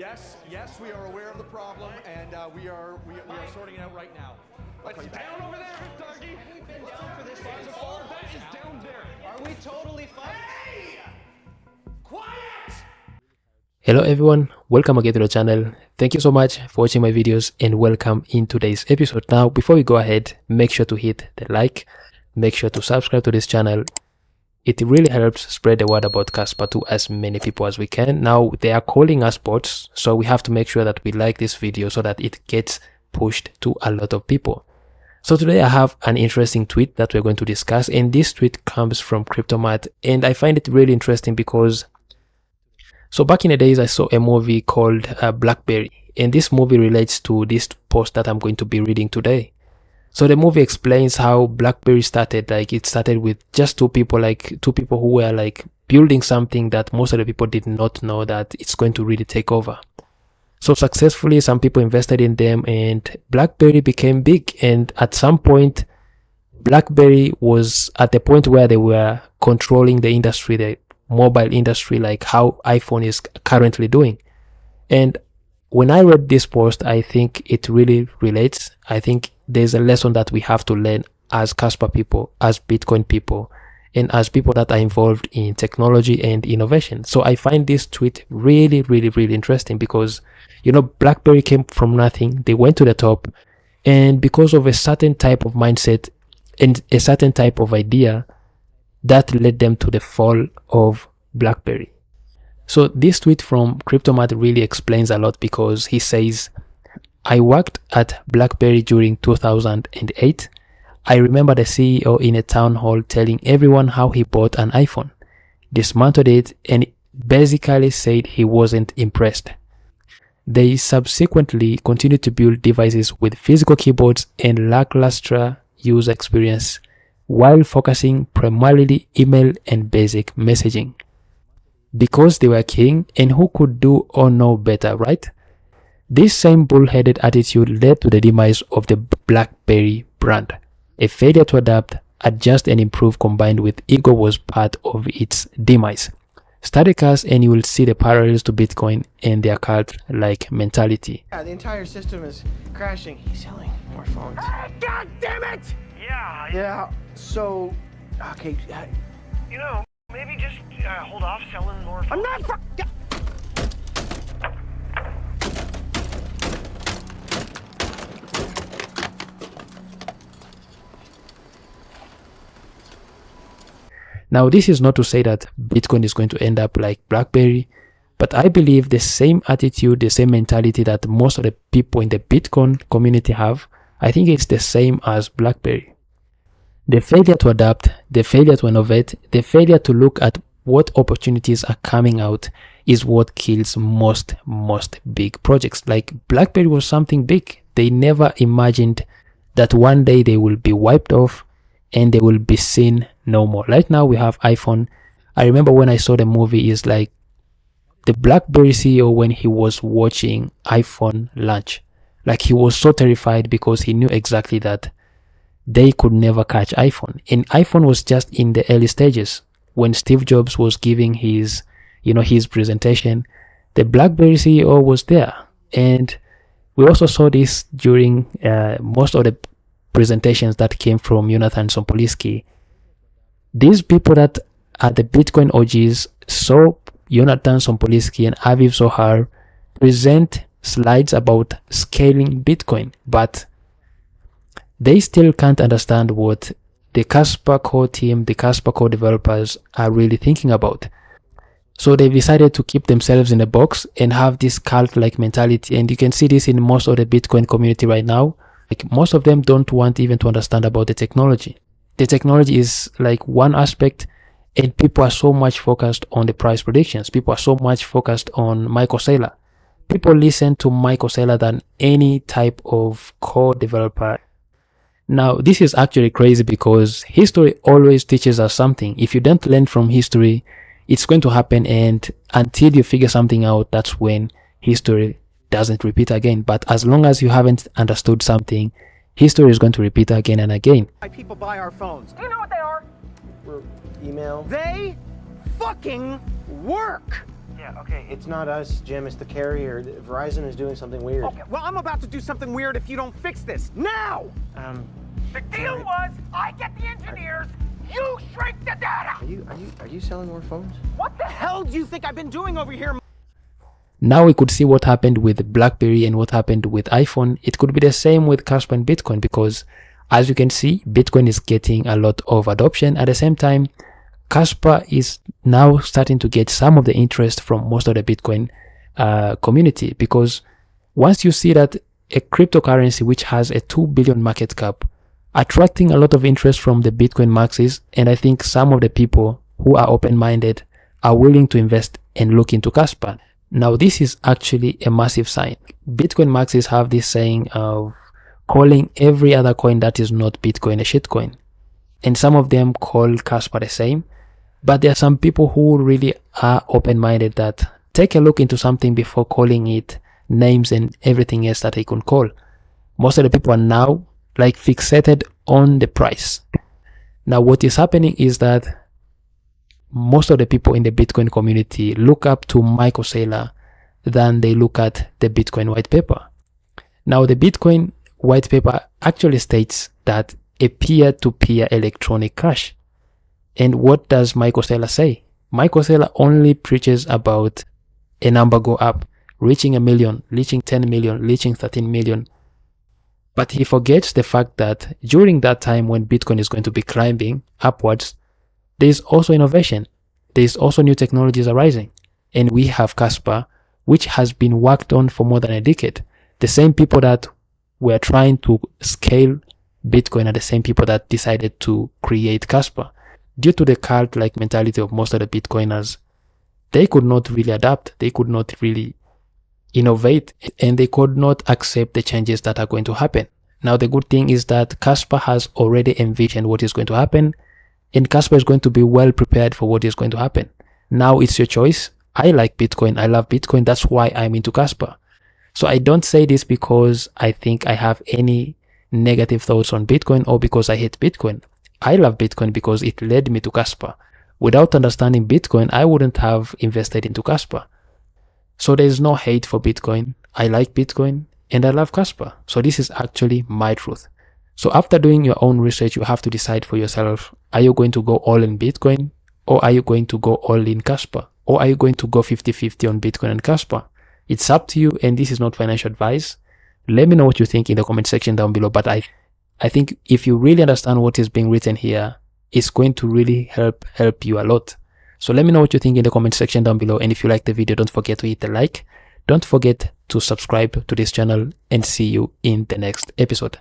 Yes, we are aware of the problem, and we are sorting it out right now. What's down over there, Darky? We've been down for this long. All that is down there. Are we totally fine? Hey! Quiet! Hello everyone, welcome again to the channel. Thank you so much for watching my videos and welcome in today's episode. Now before we go ahead, make sure to hit the like, make sure to subscribe to this channel. It really helps spread the word about KASPA to as many people as we can. Now they are calling us bots, so we have to make sure that we like this video so that it gets pushed to a lot of people. So today I have an interesting tweet that we're going to discuss, and this tweet comes from Cryptomat, and I find it really interesting because so back in the days I saw a movie called Blackberry, and this movie relates to this post that I'm going to be reading today. So the movie explains how Blackberry started. Like it started with just two people who were like building something that most of the people did not know that it's going to really take over. So successfully some people invested in them and Blackberry became big, and at some point Blackberry was at the point where they were controlling the industry, the mobile industry, like how iPhone is currently doing. And when I read this post, I think it really relates. I think there's a lesson that we have to learn as KASPA people, as Bitcoin people, and as people that are involved in technology and innovation. So I find this tweet really interesting because, you know, BlackBerry came from nothing. They went to the top, and because of a certain type of mindset and a certain type of idea, that led them to the fall of BlackBerry. So this tweet from Cryptomat really explains a lot because he says, I worked at BlackBerry during 2008. I remember the CEO in a town hall telling everyone how he bought an iPhone, dismantled it, and basically said he wasn't impressed. They subsequently continued to build devices with physical keyboards and lackluster user experience while focusing primarily email and basic messaging. Because they were king, and who could do or know better, right? This same bullheaded attitude led to the demise of the BlackBerry brand. A failure to adapt, adjust and improve combined with ego was part of its demise. Study KAS and you will see the parallels to Bitcoin and their cult-like mentality. Yeah, the entire system is crashing. He's selling more phones. Ah, God damn it! Yeah, so, okay. You know, maybe just hold off selling more phones. I'm not Now, this is not to say that Bitcoin is going to end up like BlackBerry, but I believe the same attitude, the same mentality that most of the people in the Bitcoin community have, I think it's the same as BlackBerry. The failure to adapt, the failure to innovate, the failure to look at what opportunities are coming out is what kills most big projects. Like BlackBerry was something big. They never imagined that one day they will be wiped off and they will be seen no more. Right now we have iPhone. I remember when I saw the movie, is like the BlackBerry CEO when he was watching iPhone launch, like he was so terrified because he knew exactly that they could never catch iPhone. And iPhone was just in the early stages. When Steve Jobs was giving his presentation, the BlackBerry CEO was there. And we also saw this during most of the presentations that came from Jonathan Sompoliski. These people that are the Bitcoin OGs saw Jonathan Sompoliski and Aviv Zohar present slides about scaling Bitcoin, but they still can't understand what the KASPA core team, the KASPA core developers are really thinking about. So they decided to keep themselves in a box and have this cult-like mentality. And you can see this in most of the Bitcoin community right now. Like most of them don't want even to understand about the technology. The technology is like one aspect, and people are so much focused on the price predictions. People are so much focused on Michael Saylor. People listen to Michael Saylor than any type of core developer. Now, this is actually crazy because history always teaches us something. If you don't learn from history, it's going to happen, and until you figure something out, that's when history doesn't repeat again. But as long as you haven't understood something, history is going to repeat again and again. why people buy our phones. Do you know what they are? Email. They fucking work. Yeah, okay. It's not us, Jim. It's the carrier. Verizon is doing something weird. Okay, well, I'm about to do something weird if you don't fix this. Now! The deal was, I get the engineers, you shrink the data! Are you selling more phones? What the hell do you think I've been doing over here? Now we could see what happened with Blackberry and what happened with iPhone. It could be the same with KASPA and Bitcoin, because as you can see, Bitcoin is getting a lot of adoption. At the same time, KASPA is now starting to get some of the interest from most of the Bitcoin community, because once you see that a cryptocurrency which has a 2 billion market cap attracting a lot of interest from the Bitcoin maxis, and I think some of the people who are open-minded are willing to invest and look into KASPA. Now this is actually a massive sign. Bitcoin maxis have this saying of calling every other coin that is not Bitcoin a shitcoin, and some of them call KASPA the same. But there are some people who really are open-minded that take a look into something before calling it names and everything else that they can call. Most of the people are now like fixated on the price. Now what is happening is that most of the people in the Bitcoin community look up to Michael Saylor than they look at the Bitcoin white paper. Now the Bitcoin white paper actually states that a peer-to-peer electronic cash. And what does Michael Saylor say? Michael Saylor only preaches about a number go up, reaching 1 million, reaching 10 million, reaching 13 million. But he forgets the fact that during that time when Bitcoin is going to be climbing upwards, there is also innovation. There is also new technologies arising. And we have KASPA, which has been worked on for more than a decade. The same people that were trying to scale Bitcoin are the same people that decided to create KASPA. Due to the cult-like mentality of most of the Bitcoiners, they could not really adapt, they could not really innovate, and they could not accept the changes that are going to happen. Now the good thing is that KASPA has already envisioned what is going to happen, and KASPA is going to be well prepared for what is going to happen. Now it's your choice. I like Bitcoin, I love Bitcoin, that's why I'm into KASPA. So I don't say this because I think I have any negative thoughts on Bitcoin or because I hate Bitcoin. I love Bitcoin because it led me to KASPA. Without understanding Bitcoin, I wouldn't have invested into KASPA. So there is no hate for Bitcoin. I like Bitcoin and I love KASPA. So this is actually my truth. So after doing your own research, you have to decide for yourself, are you going to go all in Bitcoin, or are you going to go all in KASPA, or are you going to go 50-50 on Bitcoin and KASPA? It's up to you, and this is not financial advice. Let me know what you think in the comment section down below. But I think if you really understand what is being written here, it's going to really help you a lot. So let me know what you think in the comment section down below. And if you like the video, don't forget to hit the like. Don't forget to subscribe to this channel, and see you in the next episode.